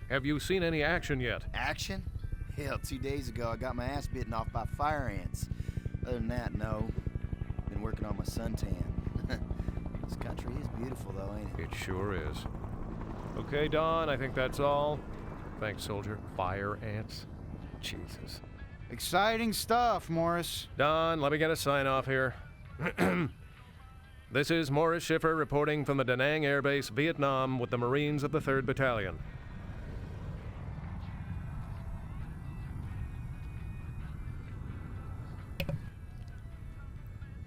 Have you seen any action yet? Action? Hell, 2 days ago I got my ass bitten off by fire ants. Other than that, no. Been working on my suntan. This country is beautiful though, ain't it? It sure is. Okay, Don, I think that's all. Thanks, soldier. Fire ants. Jesus. Exciting stuff, Morris. Don, let me get a sign-off here. This is Morris Schiffer reporting from the Da Nang Air Base, Vietnam, with the Marines of the 3rd Battalion.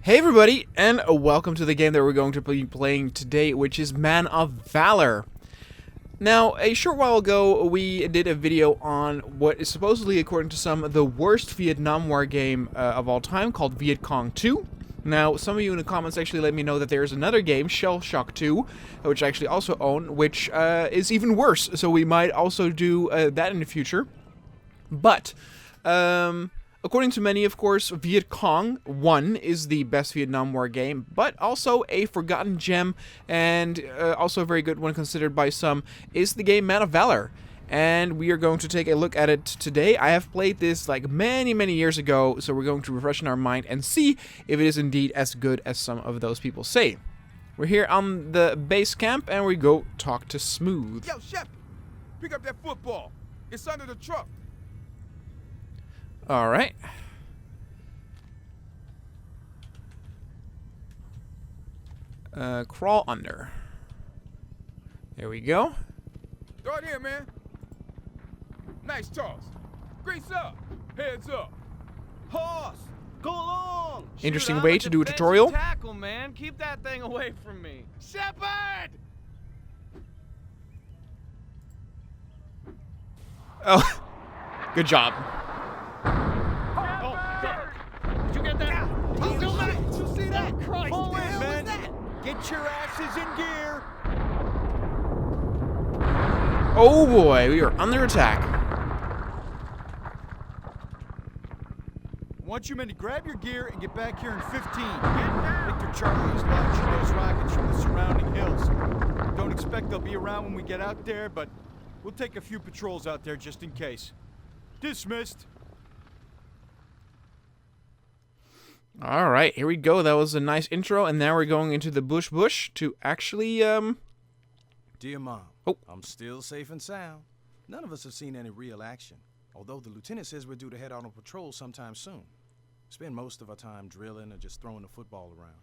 Hey everybody, and welcome to the game that we're going to be playing today, which is Men of Valor. Now, a short while ago, we did a video on what is supposedly, according to some, the worst Vietnam War game of all time, called Vietcong 2. Now, some of you in the comments actually let me know that there's another game, Shell Shock 2, which I actually also own, which is even worse, so we might also do that in the future. But, according to many, of course, Vietcong 1 is the best Vietnam War game, but also a forgotten gem, and also a very good one considered by some, is the game Men of Valor. And we are going to take a look at it today. I have played this like many, many years ago, so we're going to refresh our mind and see if it is indeed as good as some of those people say. We're here on the base camp, and we go talk to Smooth. Yo, Chef, pick up that football. It's under the truck. Alright. Crawl under. There we go. Throw it in, man. Nice toss. Grease up. Heads up. Horse, go along. Interesting Shoot, way I'm to do a defensive tutorial. Tackle, man. Keep that thing away from me. Shepard! Oh, good job. Did you get that? Did you see that? Christ, What the man. hell was that? Get your asses in gear. Oh boy, we are under attack. I want you men to grab your gear and get back here in 15. Victor Charlie is launching those rockets from the surrounding hills. Don't expect they'll be around when we get out there, but we'll take a few patrols out there just in case. Dismissed. Alright, here we go. That was a nice intro, and now we're going into the bush to actually, Dear Mom, Oh. I'm still safe and sound. None of us have seen any real action, although the lieutenant says we're due to head out on patrol sometime soon. Spend most of our time drilling or just throwing the football around.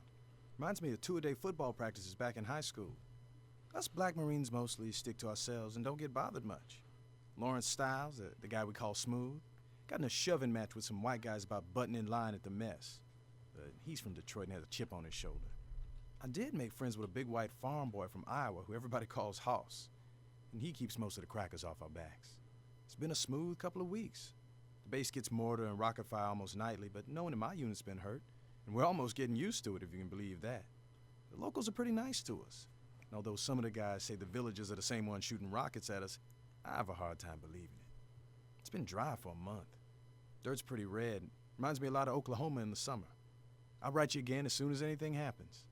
Reminds me of two-a-day football practices back in high school. Us black Marines mostly stick to ourselves and don't get bothered much. Lawrence Stiles, the guy we call Smooth, got in a shoving match with some white guys about butting in line at the mess. But he's from Detroit and has a chip on his shoulder. I did make friends with a big white farm boy from Iowa who everybody calls Hoss, and he keeps most of the crackers off our backs. It's been a smooth couple of weeks. The base gets mortar and rocket fire almost nightly, but no one in my unit's been hurt, and we're almost getting used to it, if you can believe that. The locals are pretty nice to us, and although some of the guys say the villagers are the same ones shooting rockets at us, I have a hard time believing it. It's been dry for a month. Dirt's pretty red. Reminds me a lot of Oklahoma in the summer. I'll write you again as soon as anything happens.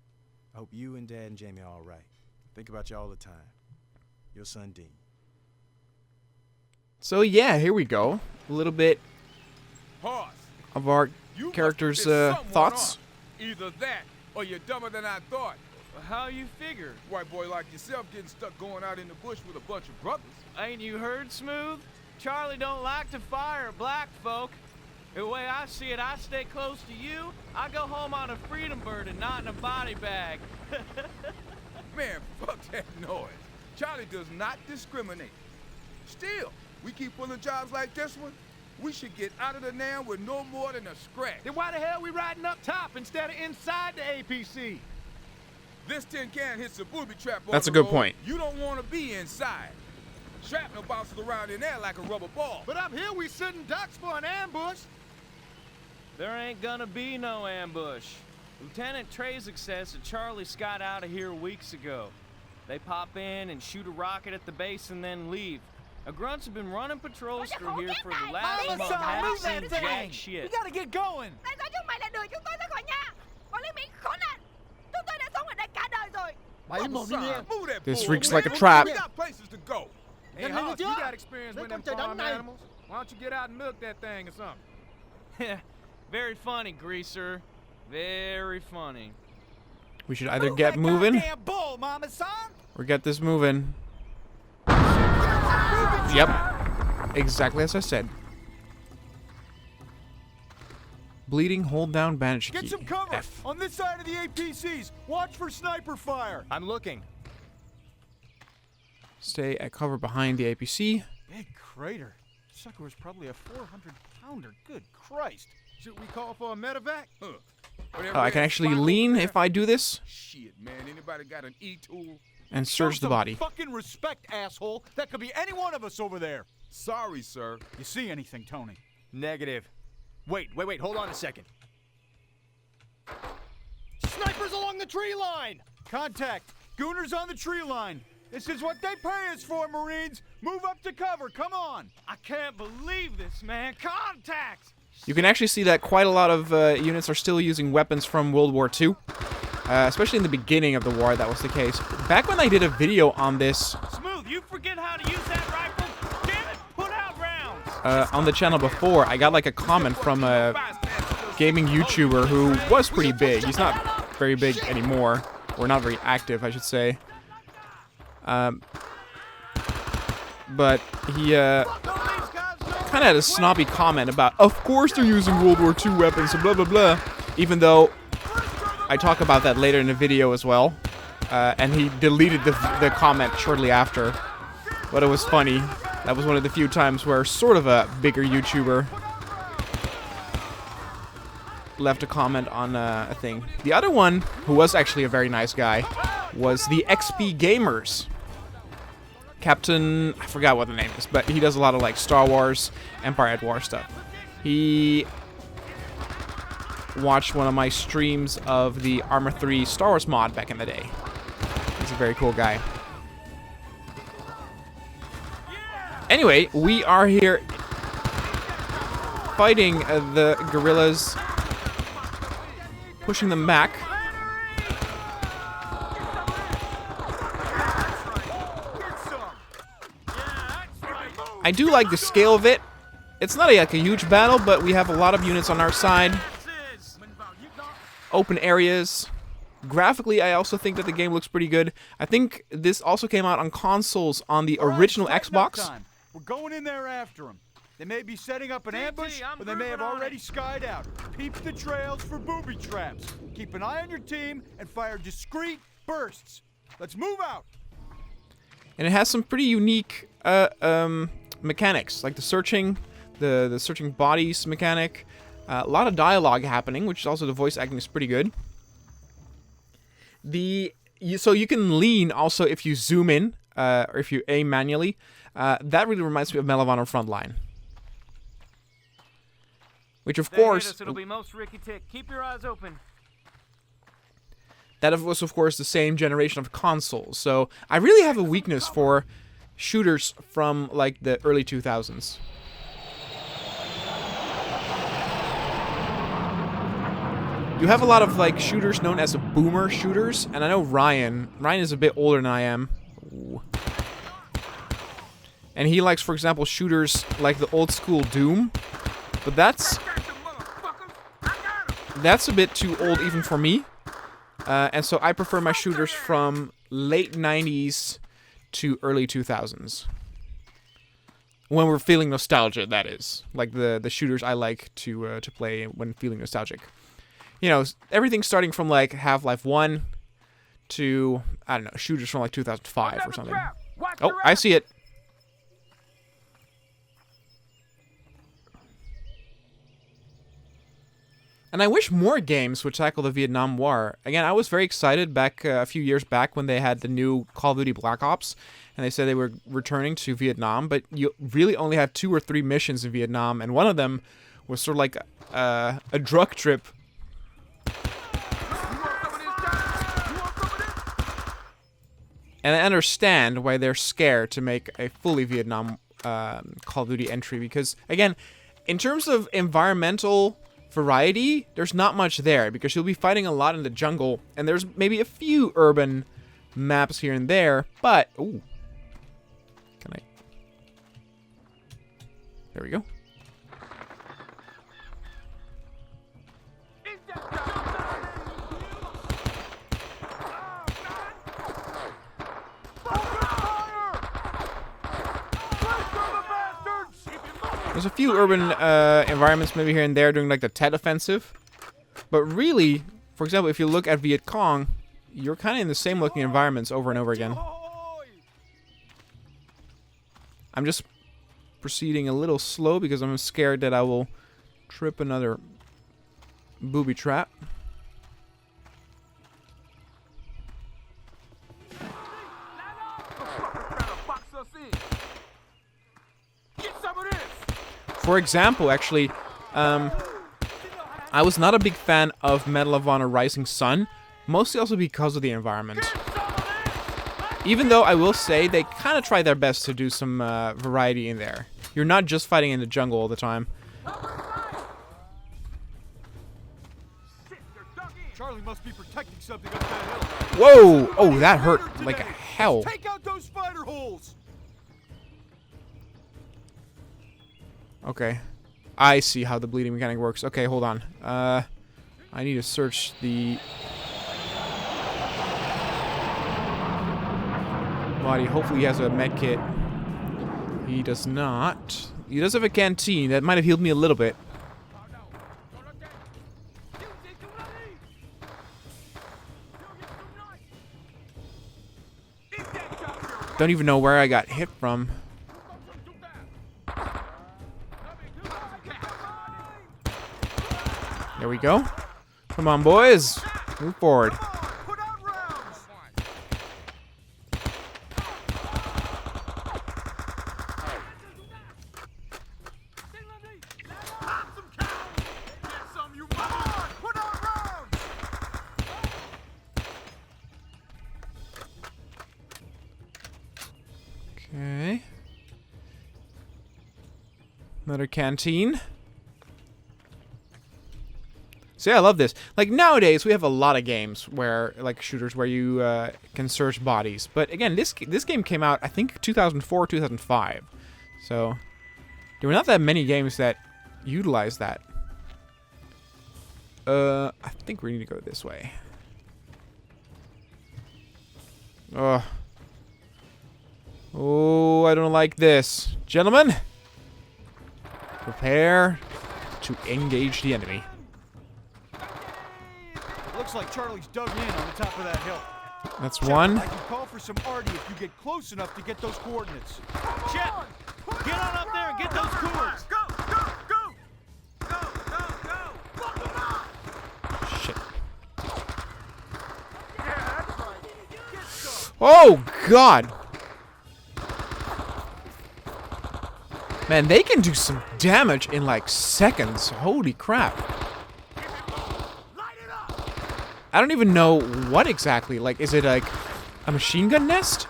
I hope you and Dad and Jamie are all right. Think about you all the time. Your son, Dean. so yeah, here we go. A little bit Horse, of our you character's must have pissed someone thoughts. off. Either that, or you're dumber than I thought. How you figure? White boy like yourself getting stuck going out in the bush with a bunch of brothers. Ain't you heard, Smooth? Charlie don't like to fire at black folk. The way I see it, I stay close to you. I go home on a freedom bird and not in a body bag. Man, fuck that noise. Charlie does not discriminate. Still, we keep pulling jobs like this one, we should get out of the Nam with no more than a scratch. Then why the hell we riding up top instead of inside the APC? This tin can hits a booby trap on That's the a good road. point. You don't want to be inside. Shrapnel bounces around in there like a rubber ball. But up here we sitting ducks for an ambush. There ain't gonna be no ambush. Lieutenant Trezek says that Charlie got out of here weeks ago. They pop in and shoot a rocket at the base and then leave. The grunts have been running patrols through here for the last month. Haven't seen jack shit. We gotta get going. Tại sao chúng mày lại đuổi chúng tôi ra khỏi nhà? Quản lý Mỹ khốn nạn. Chúng tôi đã sống ở đây cả đời rồi. Move that This bull, reeks man. like a trap. We got places to go. Hey, Hoss, you got experience with them farm animals. Why don't you get out and milk that thing or something? Very funny, Greaser. Very funny. We should either get moving Bull, Mama Son. or get this moving. Yep. Exactly as I said. Bleeding, hold down, bandage key. Get some cover F. on this side of the APCs. Watch for sniper fire. I'm looking. Stay at cover behind the APC. Big crater. Sucker was probably a 400-pounder. Good Christ. Should we call for a medevac? Huh. Oh, I can actually lean if I do this Shit, man. Anybody got an E-tool? and search Show the some body. Fucking respect, asshole. That could be any one of us over there. Sorry, sir. You see anything, Tony? Negative. Wait, hold on a second. Snipers along the tree line! Contact! Gooners on the tree line! This is what they pay us for, Marines! Move up to cover, come on! I can't believe this, man. Contact! You can actually see that quite a lot of units are still using weapons from World War II. Especially in the beginning of the war, that was the case. Back when I did a video on this Smooth, you forget how to use that rifle? Damn it, put out rounds! on the channel before, I got like a comment from a gaming YouTuber who was pretty big. He's not very big anymore, or not very active, I should say. But he kind of had a snobby comment about, of course they're using World War II weapons and blah blah blah, even though I talk about that later in the video as well. And he deleted the comment shortly after, but it was funny. That was one of the few times where sort of a bigger YouTuber left a comment on a thing. The other one, who was actually a very nice guy, was the XP Gamers. Captain, I forgot what the name is, but he does a lot of like Star Wars, Empire at War stuff. He watched one of my streams of the Armor 3 Star Wars mod back in the day. He's a very cool guy. Anyway, we are here fighting the guerrillas, pushing them back. I do like the scale of it. It's not like a huge battle, but we have a lot of units on our side. Open areas. Graphically, I also think that the game looks pretty good. I think this also came out on consoles on the original Xbox. We're going in there after them. They may be setting up an ambush, or they may have already skied out. Peep the trails for booby traps. Keep an eye on your team and fire discreet bursts. Let's move out. And it has some pretty unique mechanics, like the searching bodies mechanic. A lot of dialogue happening, which also the voice acting is pretty good. So you can lean also if you zoom in, or if you aim manually. That really reminds me of Men of Valor Frontline. Which of course... It'll be most Ricky Tick. Keep your eyes open. That was, of course, the same generation of consoles. So I really have a weakness for shooters from, like, the early 2000s. You have a lot of, like, shooters known as boomer shooters. And I know Ryan is a bit older than I am. Ooh. And he likes, for example, shooters like the old school Doom. But that's a bit too old even for me. And so I prefer my shooters from late 90s to early 2000s. When we're feeling nostalgia, that is. Like the shooters I like to play when feeling nostalgic. You know, everything starting from like Half-Life 1 to, I don't know, shooters from like 2005 or something. Oh, I see it. And I wish more games would tackle the Vietnam War. Again, I was very excited back a few years back when they had the new Call of Duty Black Ops, and they said they were returning to Vietnam, but you really only have 2 or 3 missions in Vietnam, and one of them was sort of like a drug trip. And I understand why they're scared to make a fully Vietnam Call of Duty entry, because, again, in terms of environmental variety, there's not much there, because you'll be fighting a lot in the jungle, and there's maybe a few urban maps here and there, but... Ooh. Can I... There we go. There's a few urban environments maybe here and there during like the Tet Offensive. But really, for example, if you look at Vietcong, you're kind of in the same looking environments over and over again. I'm just proceeding a little slow because I'm scared that I will trip another booby trap. For example, actually, I was not a big fan of Medal of Honor Rising Sun, mostly also because of the environment. Even though I will say they kind of try their best to do some variety in there. You're not just fighting in the jungle all the time. Charlie must be protecting something up that hill. Whoa! Oh, that hurt like hell. Take out those spider holes. Okay. I see how the bleeding mechanic works. Okay, hold on. I need to search the body. Hopefully he has a med kit. He does not. He does have a canteen. That might have healed me a little bit. Don't even know where I got hit from. There we go. Come on, boys. Move forward. Okay. Another canteen. See, I love this. Like, nowadays, we have a lot of games where, like, shooters where you can search bodies. But, again, this game came out, I think, 2004, 2005. So, there were not that many games that utilize that. I think we need to go this way. Ugh. Oh, I don't like this. Gentlemen, prepare to engage the enemy. Looks like Charlie's dug in on the top of that hill. That's Chet, one. I can call for some arty if you get close enough to get those coordinates. Chet, get on up there and get those coolers. Go, go, go! Go, go, go! Fuck them up! Shit. Yeah, that's right. Get some. Oh, God. Man, they can do some damage in, like, seconds. Holy crap. I don't even know what exactly. Like, is it like a machine gun nest?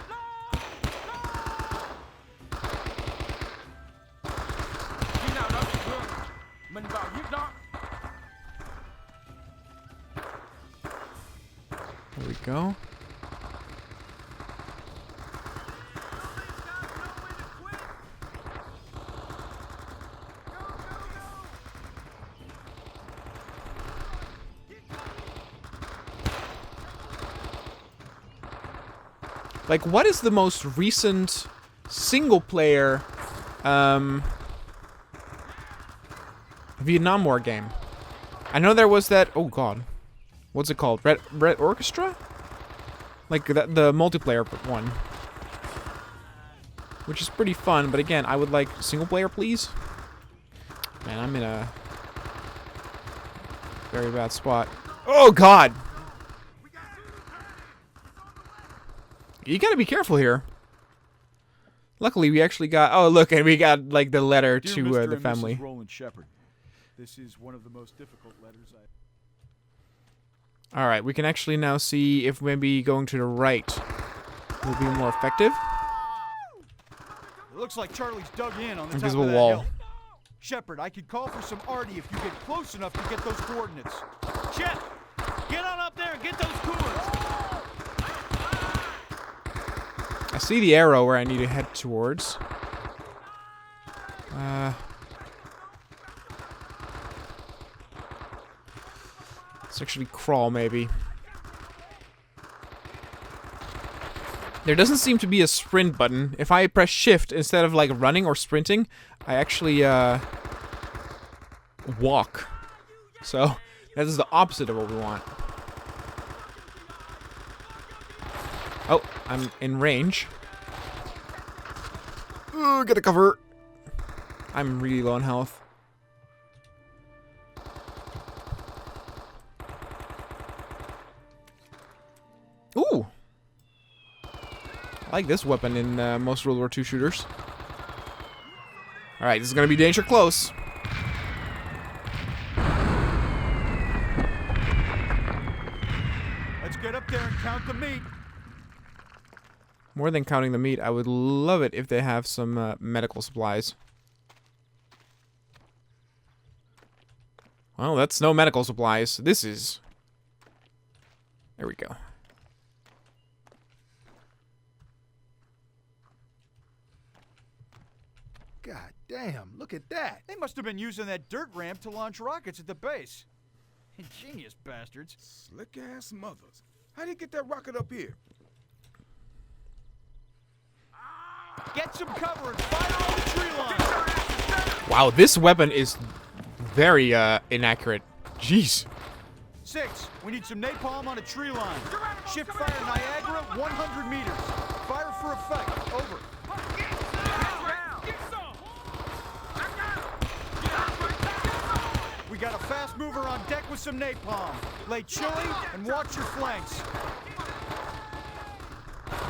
There we go. Like, what is the most recent single-player Vietnam War game? I know there was that. Oh God, what's it called? Red Orchestra? Like the multiplayer one, which is pretty fun. But again, I would like single-player, please. Man, I'm in a very bad spot. Oh God. You gotta be careful here. Luckily, we actually got. Oh, look, and we got like the letter Dear to Mr. the and family. Mrs. Roland Shepard, this is one of the most difficult letters I. All right, we can actually now see if maybe going to the right will be more effective. It looks like Charlie's dug in on the top Invisible of that wall. hill. Shepard, I could call for some arty if you get close enough to get those coordinates. Chet, get on up there and get those coolers. I see the arrow where I need to head towards. Let's actually crawl, maybe. There doesn't seem to be a sprint button. If I press shift instead of like running or sprinting, I actually walk. So that is the opposite of what we want. Oh, I'm in range. Ooh, get a cover. I'm really low on health. Ooh. I like this weapon in most World War II shooters. Alright, this is gonna be danger close. Let's get up there and count the meat. More than counting the meat, I would love it if they have some medical supplies. Well, that's no medical supplies. This is... There we go. God damn, look at that. They must have been using that dirt ramp to launch rockets at the base. Ingenious bastards. Slick ass mothers. How'd he get that rocket up here? Get some cover and fire on the tree line. Wow, this weapon is very inaccurate. Jeez. 6, we need some napalm on a tree line. Shift fire Niagara 100 meters. Fire for effect. Over. We got a fast mover on deck with some napalm. Lay chili and watch your flanks.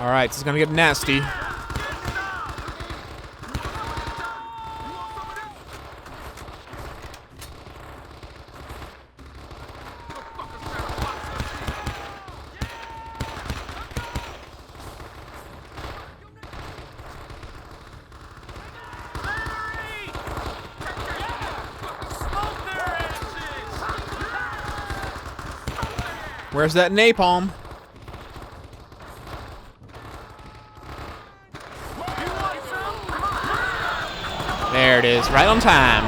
Alright, this is gonna get nasty. Where's that napalm? There it is, right on time.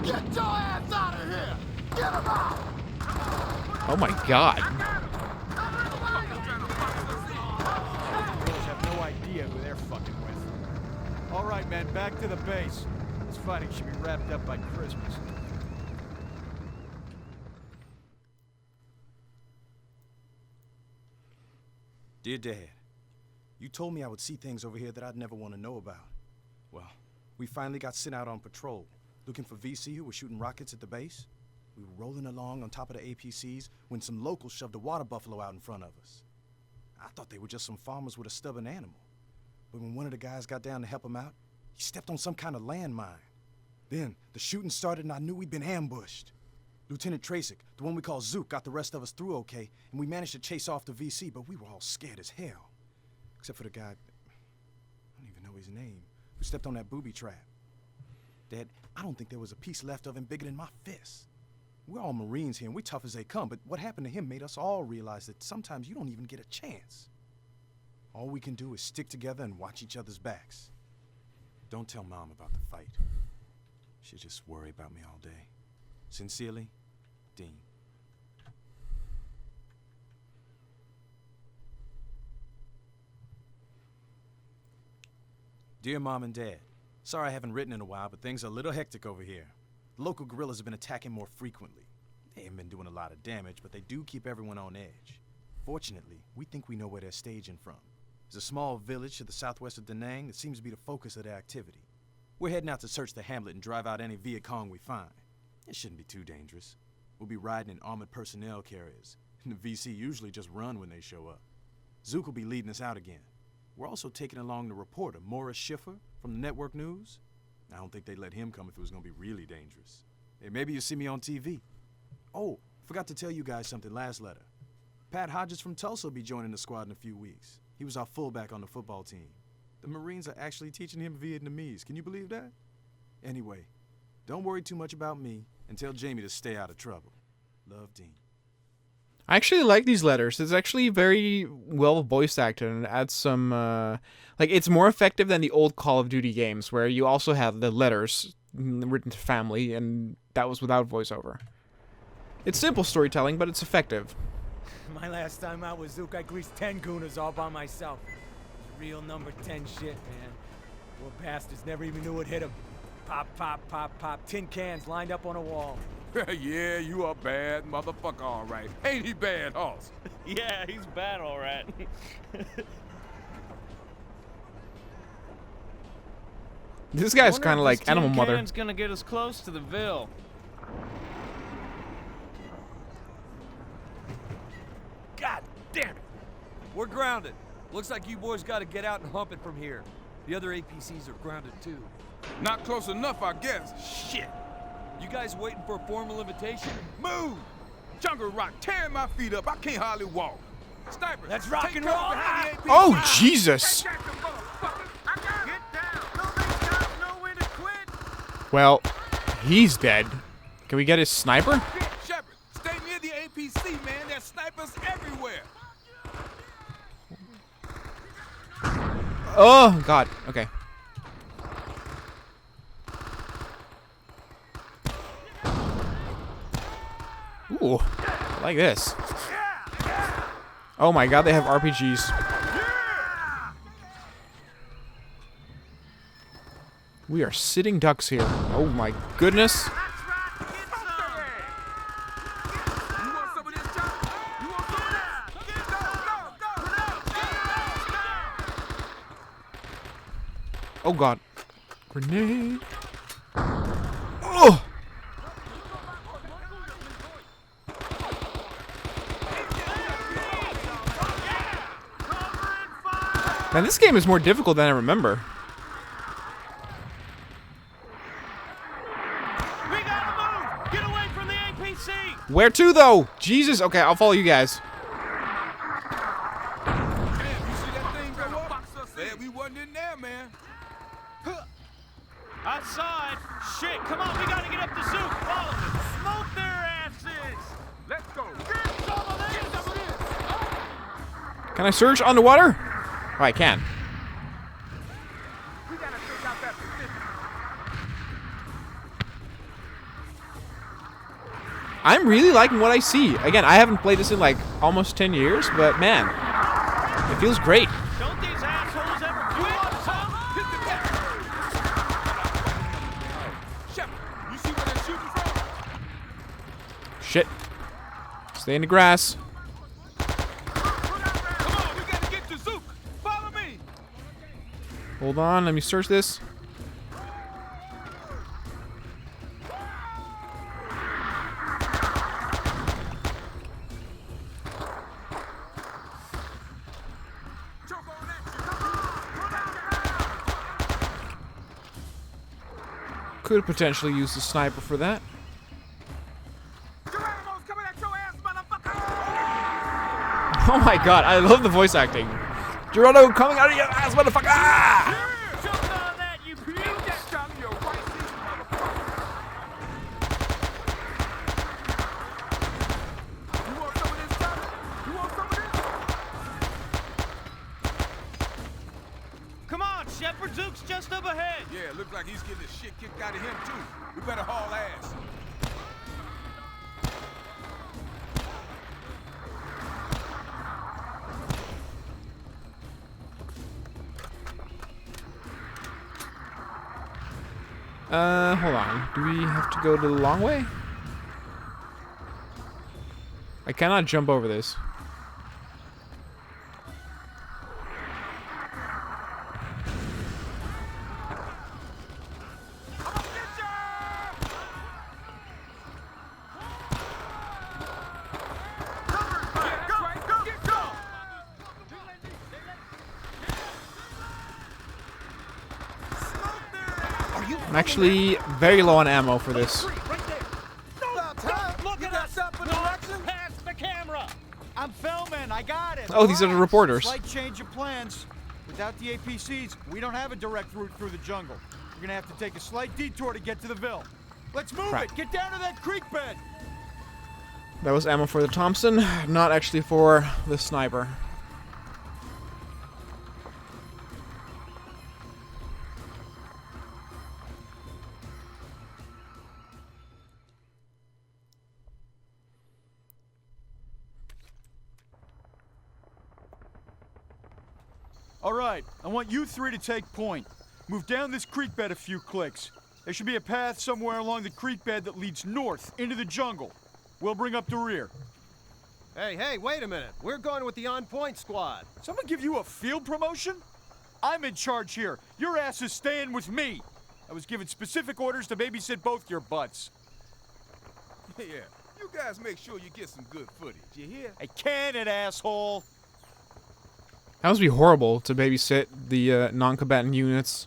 Get your ass out of here! Get him out! Oh my god. Girls have no idea who they're fucking with. All right, man, back to the base. This fighting should be wrapped up by Christmas. Dear Dad, you told me I would see things over here that I'd never want to know about. Well, we finally got sent out on patrol, looking for VC who was shooting rockets at the base. We were rolling along on top of the APCs when some locals shoved a water buffalo out in front of us. I thought they were just some farmers with a stubborn animal. But when one of the guys got down to help him out, he stepped on some kind of landmine. Then the shooting started and I knew we'd been ambushed. Lieutenant Tracek, the one we call Zook, got the rest of us through okay, and we managed to chase off the VC, but we were all scared as hell. Except for the guy, I don't even know his name, who stepped on that booby trap. Dad, I don't think there was a piece left of him bigger than my fist. We're all Marines here, and we're tough as they come, but what happened to him made us all realize that sometimes you don't even get a chance. All we can do is stick together and watch each other's backs. Don't tell Mom about the fight. She'll just worry about me all day. Sincerely, Dean. Dear Mom and Dad, sorry I haven't written in a while, but things are a little hectic over here. The local guerrillas have been attacking more frequently. They haven't been doing a lot of damage, but they do keep everyone on edge. Fortunately, we think we know where they're staging from. There's a small village to the southwest of Da Nang that seems to be the focus of their activity. We're heading out to search the hamlet and drive out any Vietcong we find. It shouldn't be too dangerous. We'll be riding in armored personnel carriers, and the VC usually just run when they show up. Zook will be leading us out again. We're also taking along the reporter, Morris Schiffer, from the network news. I don't think they'd let him come if it was gonna be really dangerous. Hey, maybe you'll see me on TV. Oh, forgot to tell you guys something last letter. Pat Hodges from Tulsa will be joining the squad in a few weeks. He was our fullback on the football team. The Marines are actually teaching him Vietnamese. Can you believe that? Anyway, don't worry too much about me and tell Jamie to stay out of trouble. Love, Dean. I actually like these letters. It's actually very well voice acted and adds some, like, it's more effective than the old Call of Duty games where you also have the letters written to family, and that was without voiceover. It's simple storytelling, but it's effective. My last time out with Zook, I greased 10 gooners all by myself. Real number 10 shit, man. Poor bastards never even knew it hit them. Pop, pop, pop, pop. Tin cans lined up on a wall. Yeah, you a bad motherfucker, all right. Ain't he bad, Hoss? Yeah, he's bad, all right. This guy's kind of like Animal Mother. Tin can's gonna get us close to the Ville. God damn it! We're grounded. Looks like you boys gotta get out and hump it from here. The other APCs are grounded too. Not close enough, I guess. Shit. You guys waiting for a formal invitation? Move! Jungle Rock tearing my feet up. I can't hardly walk. Sniper, Let's rock take and cover roll. behind the APC. Oh, Jesus! Get them motherfuckers. I got 'em. Get down! Nobody's got nowhere to quit! Well, he's dead. Can we get his sniper? Shepard, stay near the APC, man. There's snipers everywhere. Oh, God. Okay. Ooh, I like this. Oh my God, they have RPGs. We are sitting ducks here. Oh my goodness. You want some of this, John? You want some of this? Go! Oh God. Grenade. Oh! Man, this game is more difficult than I remember. We gotta move! Get away from the APC! Where to, though? Jesus. Okay, I'll follow you guys. Damn, you see that thing go up? Glad we wasn't in there, man. Outside! Shit, come on, we gotta get up the Zook! Follow me! Smoke their asses! Let's go. Get some of this! Can I search underwater? Oh, I can. We gotta take out that position. I'm really liking what I see. Again, I haven't played this in like almost 10 years, but man, it feels great. Don't these assholes ever quit? Hit the deck. Shepard, you see where they're shooting from? Shit. Stay in the grass. Come on, we gotta get to Zook. Follow me. Hold on, let me search this. Choke on that shit. Could potentially use the sniper for that. Geronimo's coming at your ass, motherfucker. Oh my God, I love the voice acting. Geronimo coming out of your ass, motherfucker! Ah! Choke on that, you Get beaut! that shot in your right seat, motherfucker. You want some of this, Johnny? You want some of this? Come on, Shepard, Zook's just up ahead! Yeah, looks like he's getting the shit kicked out of him, too. We better haul ass. Hold on. Do we have to go the long way? I cannot jump over this. I'm actually very low on ammo for this. Look at us! North past the camera! I'm filming. I got it. Oh, these are the reporters. Slight change of plans. Without the APCs, we don't have a direct route through the jungle. We're gonna have to take a slight detour to get to the Ville. Let's move Crap. it. Get down to that creek bed. That was ammo for the Thompson, not actually for the sniper. All right, I want you three to take point. Move down this creek bed a few clicks. There should be a path somewhere along the creek bed that leads north into the jungle. We'll bring up the rear. Hey, wait a minute. We're going with the on-point squad. Someone give you a field promotion? I'm in charge here. Your ass is staying with me. I was given specific orders to babysit both your butts. Yeah, you guys make sure you get some good footage, you hear? I can't, asshole. That must be horrible to babysit the non-combatant units.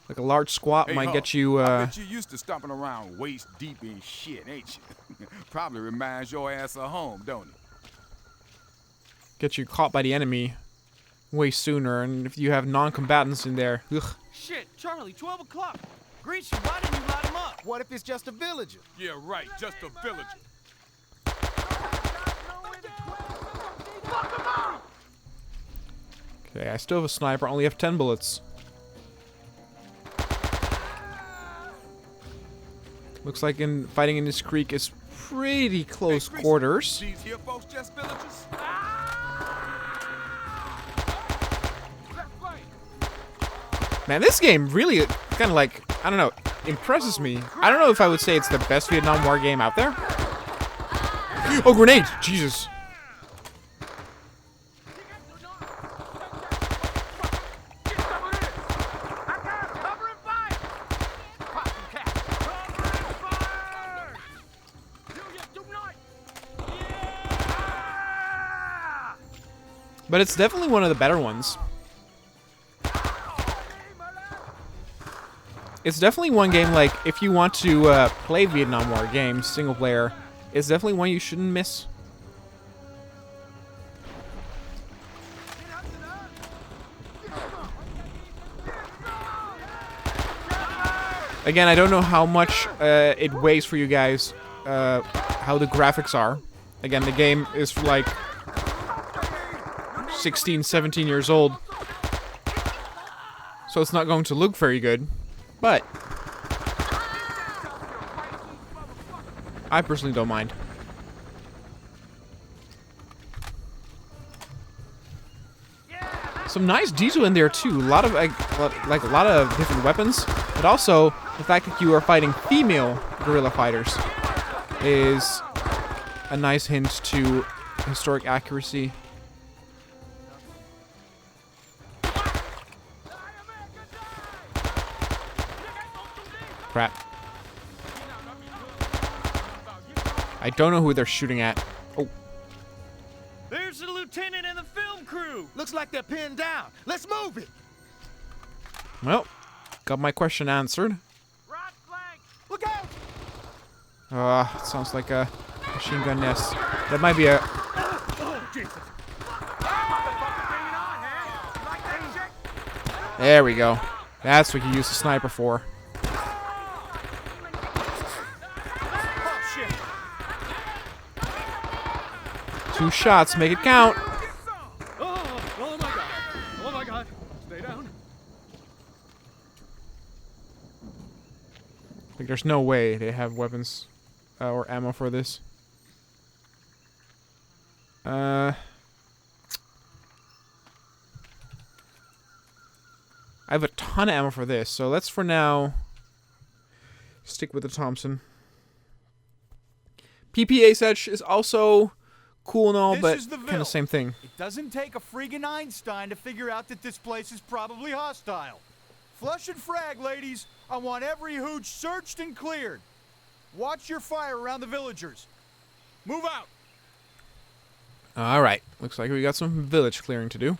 Like a large squat Hey, might Hawk, get you. I bet you used to stomping around waist deep in shit, ain't you? Probably reminds your ass of home, don't it? Get you caught by the enemy way sooner, and if you have non-combatants in there, ugh. Shit, Charlie, 12 o'clock. Grecian, why didn't you light him up? What if it's just a villager? Yeah, right, just a villager. Okay, I still have a sniper, only have 10 bullets. Looks like fighting in this creek is pretty close Hey, Grecian, quarters. These here folks just villagers? Man, this game really kind of like, I don't know, impresses me. I don't know if I would say it's the best Vietnam War game out there. Oh, grenade! Jesus. But it's definitely one of the better ones. It's definitely one game, like, if you want to play Vietnam War games, single player, it's definitely one you shouldn't miss. Again, I don't know how much it weighs for you guys, how the graphics are. Again, the game is like 16, 17 years old, so it's not going to look very good, but I personally don't mind. Some nice diesel in there too. A lot of like a lot of different weapons, but also the fact that you are fighting female guerrilla fighters is a nice hint to historic accuracy. Crap. I don't know who they're shooting at. Oh. There's the lieutenant and the film crew. Looks like they're pinned down. Let's move it. Well, got my question answered. Right flank. Look out! It sounds like a machine gun nest. That might be a... There we go. That's what you use the sniper for. Two shots, make it count. Oh my god. Oh my god. Stay down. Like, there's no way they have weapons or ammo for this. I have a ton of ammo for this, so let's for now stick with the Thompson. PPA Setch is also cool and all, This but is the kind Ville. of same thing. It doesn't take a friggin' Einstein to figure out that this place is probably hostile. Flush and frag, ladies. I want every hooch searched and cleared. Watch your fire around the villagers. Move out. All right, looks like we got some village clearing to do.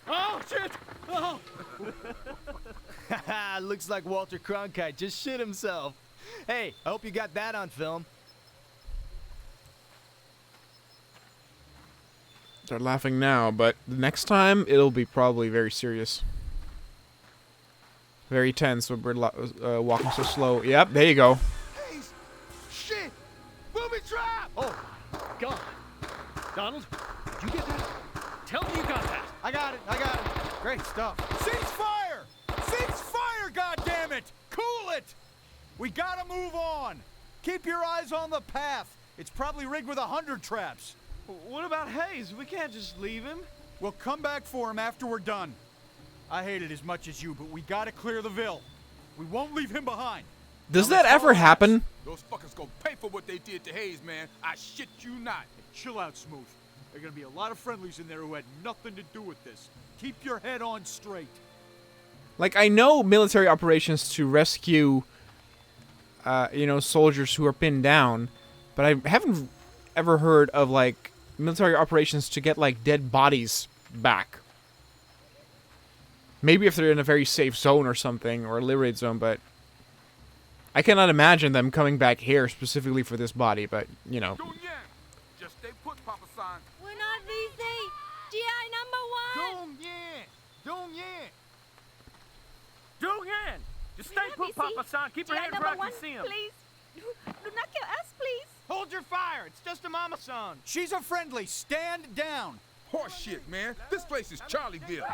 Oh, shit. Oh. Looks like Walter Cronkite just shit himself. Hey, I hope you got that on film. They're laughing now, but the next time it'll be probably very serious. Very tense when we're walking so slow. Yep, there you go. Hey, shit! Booby trap! Oh, God. Donald, did you get that? Tell me you got that. I got it. Great stuff. Cease fire! Cease fire, goddammit! Cool it! We gotta move on. Keep your eyes on the path. It's probably rigged with 100 traps. What about Hayes? We can't just leave him. We'll come back for him after we're done. I hate it as much as you, but we gotta clear the Ville. We won't leave him behind. Does that ever happen? Those fuckers gonna pay for what they did to Hayes, man. I shit you not. Chill out, Smooth. There are gonna be a lot of friendlies in there who had nothing to do with this. Keep your head on straight. Like, I know military operations to rescue, you know, soldiers who are pinned down, but I haven't ever heard of, like, military operations to get, like, dead bodies back. Maybe if they're in a very safe zone or something, or a liberated zone, but I cannot imagine them coming back here specifically for this body, but, you know. Just stay put, Papa San. We're not VC. GI number 1. Dong Yan! Doohan! Just stay We're put, not VC. Papa San. Keep your GI hands number where I 1, can see him. please. Do not kill us, please. Hold your fire. It's just a mama-san. She's a friendly. Stand down. Horse shit, man. This place is Charlieville.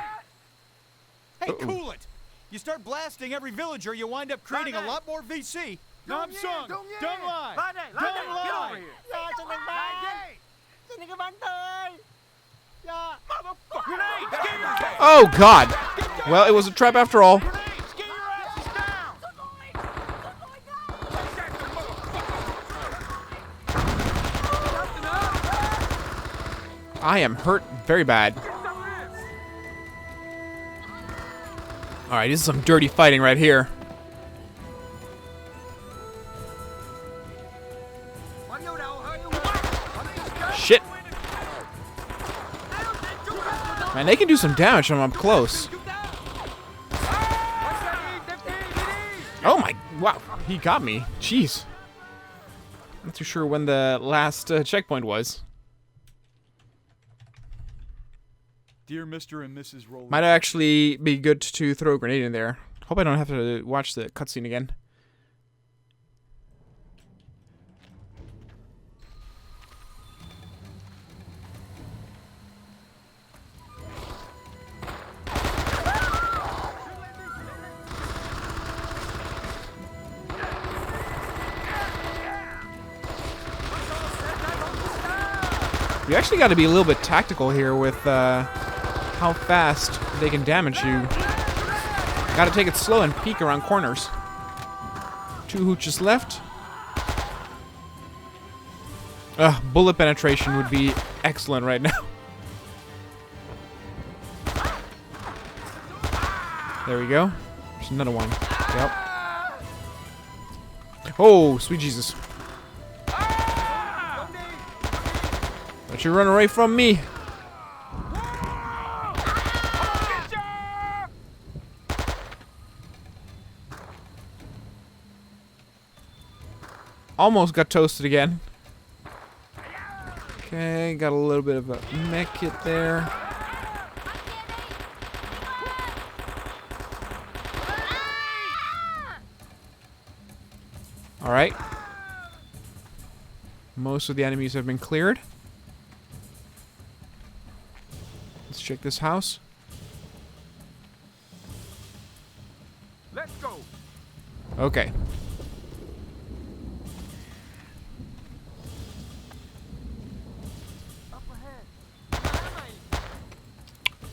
Hey, cool it. You start blasting every villager, you wind up creating a lot more VC. Nam Sung, don't lie. Don't lie. Oh, God! Well, it was a trap after all. I am hurt very bad. Alright, this is some dirty fighting right here. Shit! Man, they can do some damage when I'm up close. Oh my... Wow, he got me. Jeez. Not too sure when the last checkpoint was. Dear Mr. and Mrs. Rowland. Might actually be good to throw a grenade in there. Hope I don't have to watch the cutscene again. You actually got to be a little bit tactical here with how fast they can damage you. Got to take it slow and peek around corners. 2 hooches left. Bullet penetration would be excellent right now. There we go. There's another one. Yep. Oh, sweet Jesus. Don't you run away from me. Almost got toasted again. Okay, got a little bit of a mech kit there. Alright. Most of the enemies have been cleared. Let's check this house. Let's go. Okay.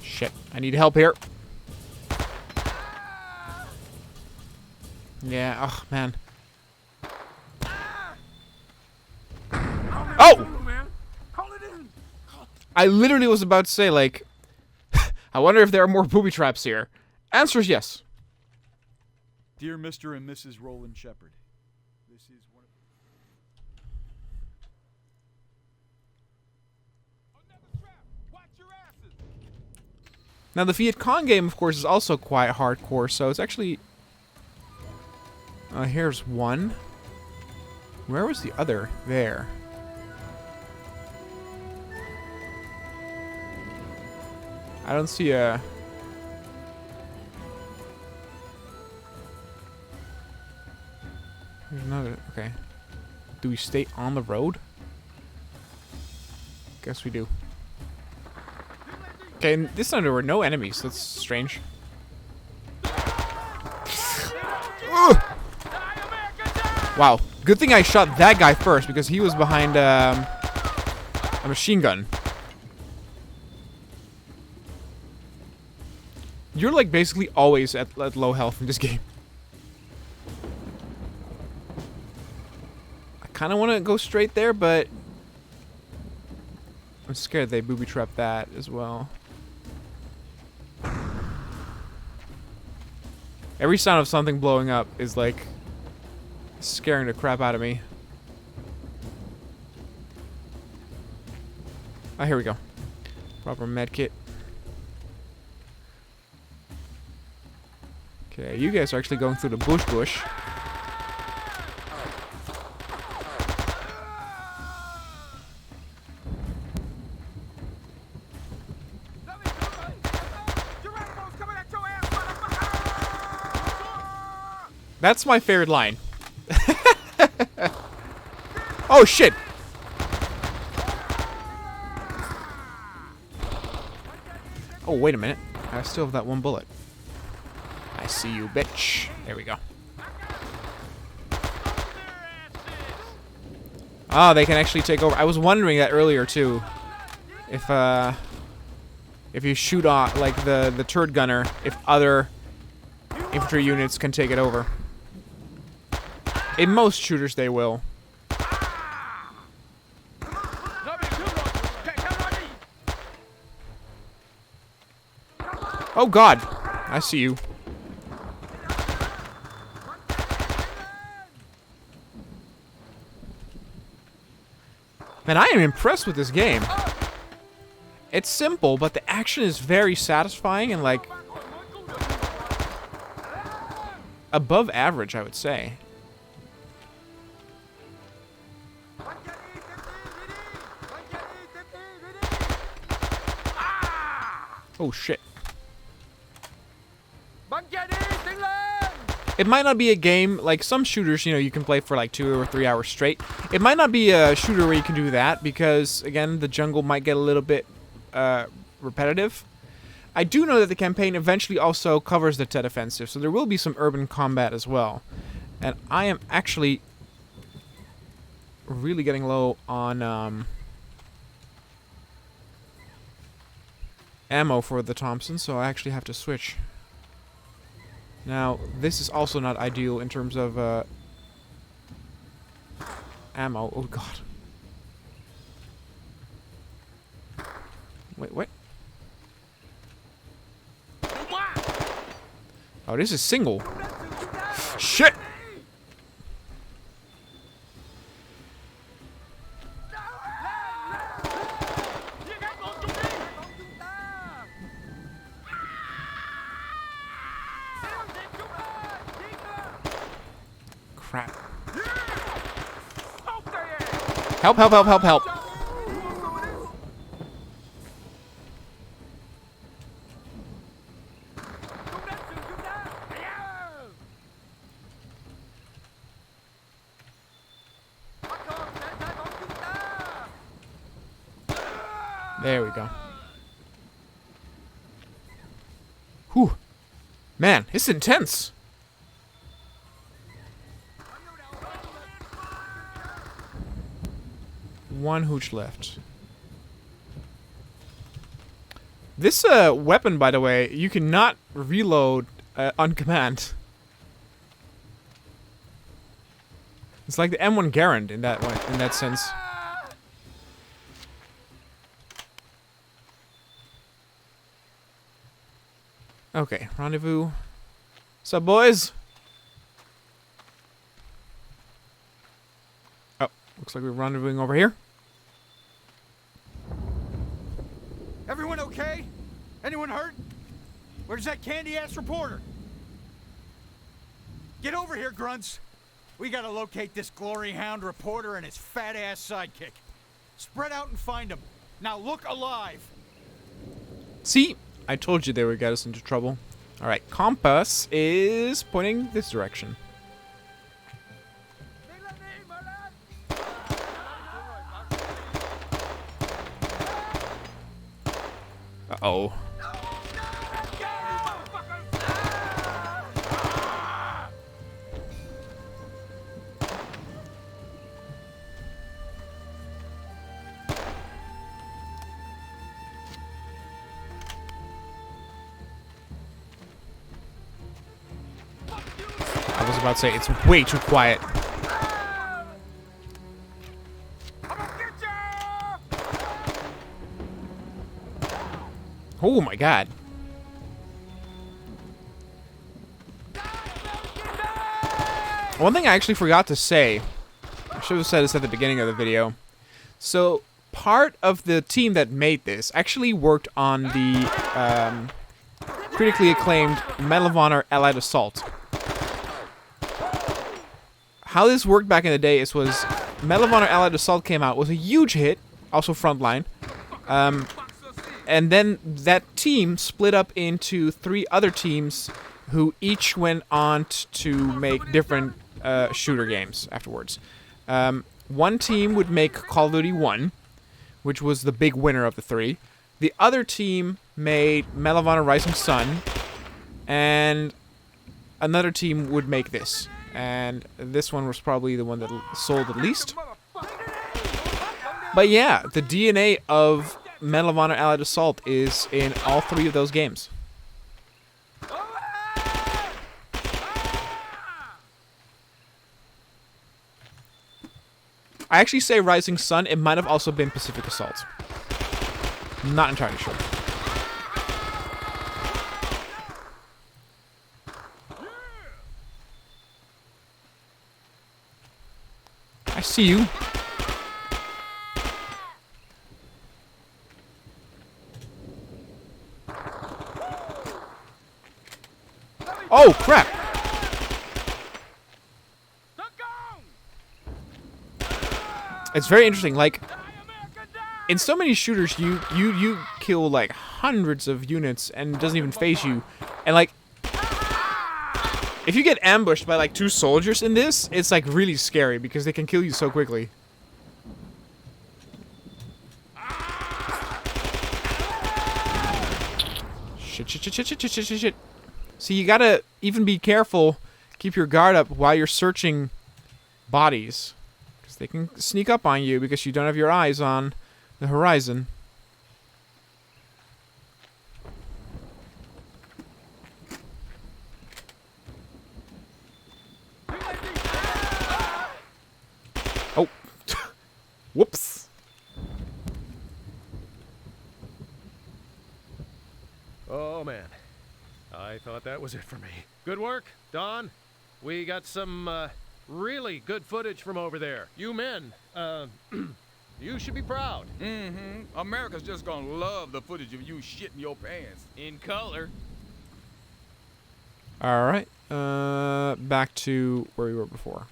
Shit, I need help here. Yeah, oh man. Oh! I literally was about to say, like, I wonder if there are more booby traps here. Answer is yes. Dear Mr. and Mrs. Roland Shepard, this is one of... Now, the Vietcong game, of course, is also quite hardcore, so it's actually... here's one. Where was the other? There. I don't see a... There's another... Okay. Do we stay on the road? Guess we do. Okay, and this time there were no enemies. That's strange. Wow. Good thing I shot that guy first, because he was behind a machine gun. You're like basically always at low health in this game. I kind of want to go straight there, but I'm scared they booby-trap that as well. Every sound of something blowing up is like scaring the crap out of me. Oh, here we go. Proper med kit. Okay, you guys are actually going through the bush. That's my favorite line. Oh shit! Oh, wait a minute. I still have that one bullet. I see you, bitch. There we go. Oh, they can actually take over. I was wondering that earlier too. If you shoot off like the turret gunner, if other infantry units can take it over. In most shooters, they will. Oh god, I see you. Man, I am impressed with this game. It's simple, but the action is very satisfying and like above average, I would say. Oh shit. It might not be a game, like some shooters, you know, you can play for like 2 or 3 hours straight. It might not be a shooter where you can do that because, again, the jungle might get a little bit repetitive. I do know that the campaign eventually also covers the Tet Offensive, so there will be some urban combat as well. And I am actually really getting low on ammo for the Thompson, so I actually have to switch. Now, this is also not ideal in terms of ammo. Oh god. Wait, what? Oh, this is single. Shit! Crap. Help, help, help, help, help. There we go. Whew. Man, it's intense. One hooch left. This weapon, by the way, you cannot reload on command. It's like the M1 Garand in that way, in that sense. Okay, rendezvous. What's up, boys? Oh, looks like we're rendezvousing over here. Everyone okay? Anyone hurt? Where's that candy-ass reporter? Get over here, grunts. We gotta locate this Glory Hound reporter and his fat-ass sidekick. Spread out and find them. Now look alive. See? I told you they would get us into trouble. Alright, compass is pointing this direction. Uh-oh. about to say, it's way too quiet. Oh my god. One thing I actually forgot to say, I should have said this at the beginning of the video. So, part of the team that made this actually worked on the critically acclaimed Medal of Honor Allied Assault. How this worked back in the day was Medal of Honor Allied Assault came out, was a huge hit, also Frontline. And then that team split up into 3 other teams who each went on to make different shooter games afterwards. One team would make Call of Duty 1, which was the big winner of the 3. The other team made Medal of Honor Rising Sun, and another team would make this. And this one was probably the one that sold the least. But yeah, the DNA of Medal of Honor Allied Assault is in all 3 of those games. I actually say Rising Sun. It might have also been Pacific Assault. Not entirely sure. I see you. Oh, crap! It's very interesting, like, in so many shooters, you kill, like, hundreds of units, and it doesn't even phase you. And, like, if you get ambushed by, like, 2 soldiers in this, it's, like, really scary, because they can kill you so quickly. Shit. So you gotta even be careful, keep your guard up while you're searching bodies. Because they can sneak up on you because you don't have your eyes on the horizon. Oh. Whoops. Oh, man. I thought that was it for me. Good work, Don. We got some, really good footage from over there. You men, you should be proud. Mm-hmm. America's just gonna love the footage of you shitting your pants. In color. Alright. Back to where we were before.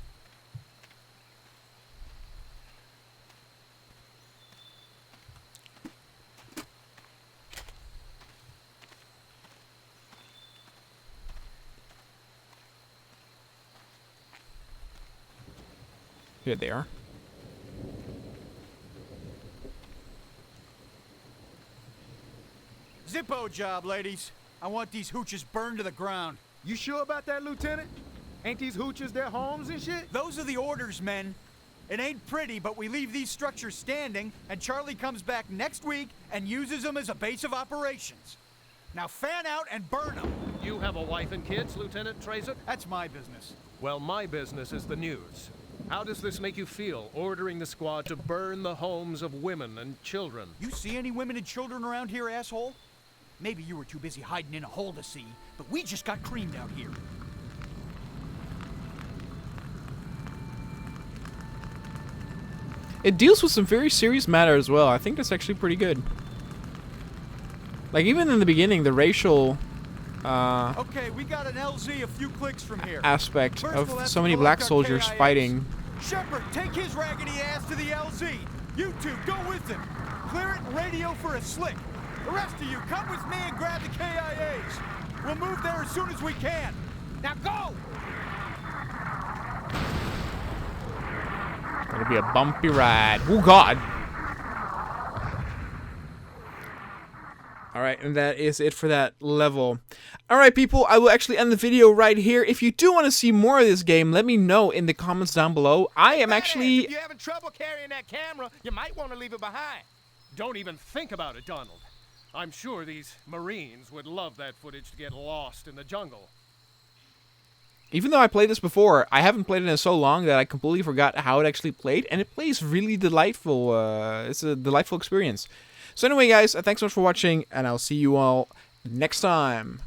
Here they are. Zippo Job, ladies. I want these hooches burned to the ground. You sure about that, Lieutenant? Ain't these hooches their homes and shit? Those are the orders, men. It ain't pretty, but we leave these structures standing, and Charlie comes back next week and uses them as a base of operations. Now fan out and burn them. You have a wife and kids, Lieutenant Tracer? That's my business. Well, my business is the news. How does this make you feel, ordering the squad to burn the homes of women and children? You see any women and children around here, asshole? Maybe you were too busy hiding in a hole to see, but we just got creamed out here. It deals with some very serious matter as well. I think that's actually pretty good. Like, even in the beginning, the racial okay, we got an LZ a few clicks from here. aspect First, of we'll have so to many collect black our soldiers KIAs. fighting. Shepard, take his raggedy ass to the LZ. You two, go with him. Clear it and radio for a slick. The rest of you, come with me and grab the KIAs. We'll move there as soon as we can. Now go! It'll be a bumpy ride. Oh, God. Alright, and that is it for that level. Alright, people, I will actually end the video right here. If you do want to see more of this game, let me know in the comments down below. I am actually... If you're having trouble carrying that camera, you might want to leave it behind. Don't even think about it, Donald. I'm sure these Marines would love that footage to get lost in the jungle. even though I played this before, I haven't played it in so long that I completely forgot how it actually played, and it plays really delightful. It's a delightful experience. So anyway, guys, thanks so much for watching, and I'll see you all next time.